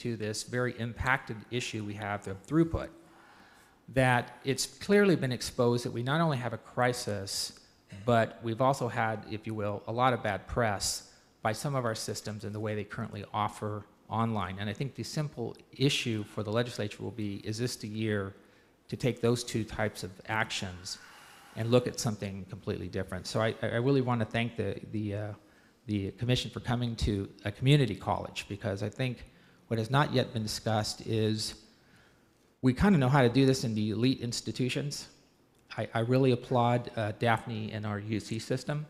to this very impacted issue we have of throughput, that it's clearly been exposed that we not only have a crisis, but we've also had, if you will, a lot of bad press by some of our systems in the way they currently offer online. And I think the simple issue for the legislature will be, is this the year to take those two types of actions and look at something completely different? So I really want to thank the commission for coming to a community college, because I think what has not yet been discussed is we kind of know how to do this in the elite institutions. I really applaud Daphne and our UC system,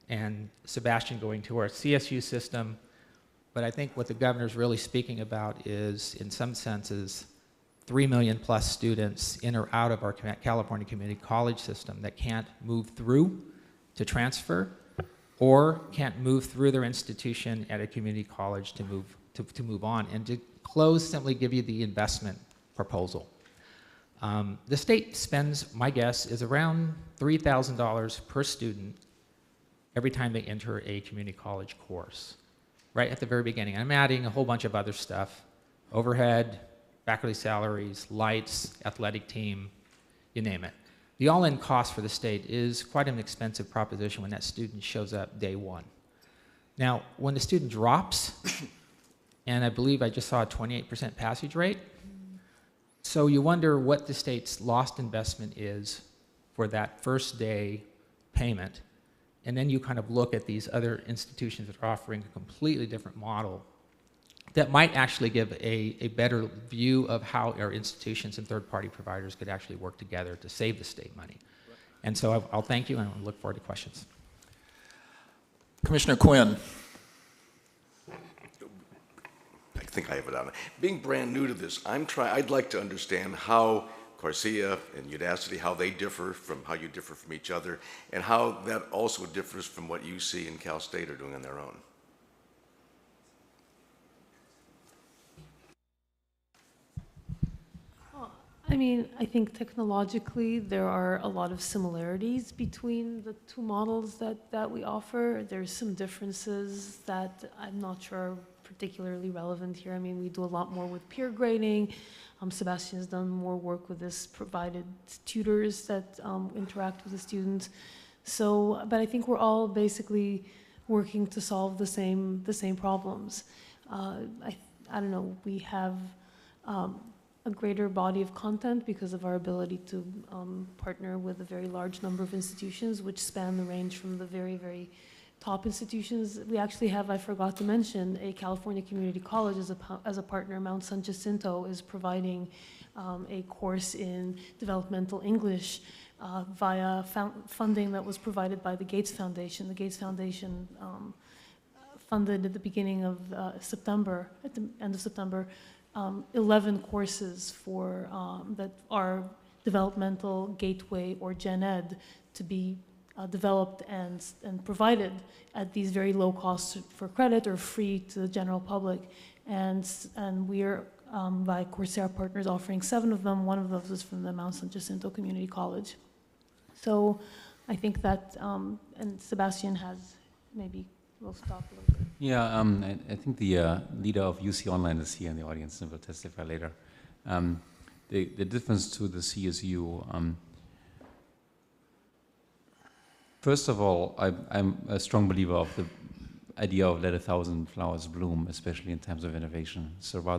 and Sebastian going to our CSU system. But I think what the governor's really speaking about is, in some senses, 3 million plus students in or out of our California community college system that can't move through to transfer, or can't move through their institution at a community college to move on. And to close, simply give you the investment proposal. The state spends, my guess, is around $3,000 per student every time they enter a community college course, right at the very beginning. I'm adding a whole bunch of other stuff: overhead, faculty salaries, lights, athletic team, you name it. The all-in cost for the state is quite an expensive proposition when that student shows up day one. Now, when the student drops, and I believe I just saw a 28% passage rate, so you wonder what the state's lost investment is for that first day payment. And then you kind of look at these other institutions that are offering a completely different model that might actually give a better view of how our institutions and third-party providers could actually work together to save the state money. And so I'll thank you, and I look forward to questions. Commissioner Quinn. I think I have it on. Being brand new to this, I'd like to understand how Garcia and Udacity, how they differ from how you differ from each other, and how that also differs from what UC and Cal State are doing on their own. I mean, I think technologically there are a lot of similarities between the two models that we offer. There's some differences that I'm not sure are particularly relevant here. I mean, we do a lot more with peer grading. Sebastian has done more work with this provided tutors that interact with the students. So, but I think we're all basically working to solve the same problems. I don't know, we have a greater body of content because of our ability to partner with a very large number of institutions, which span the range from the very, very top institutions. We actually have, I forgot to mention, a California community college as a partner. Mount San Jacinto is providing a course in developmental English via funding that was provided by the Gates Foundation. The Gates Foundation funded at the beginning of September, at the end of September, 11 courses for that are developmental, gateway, or gen ed to be developed and provided at these very low costs for credit or free to the general public. And we are, by Coursera Partners, offering 7 of them. One of those is from the Mount San Jacinto Community College. So I think that, and Sebastian has, maybe we'll stop a little bit. Yeah, I think the leader of UC Online is here in the audience and will testify later. The difference to the CSU, first of all, I'm a strong believer of the idea of let 1,000 flowers bloom, especially in times of innovation. So rather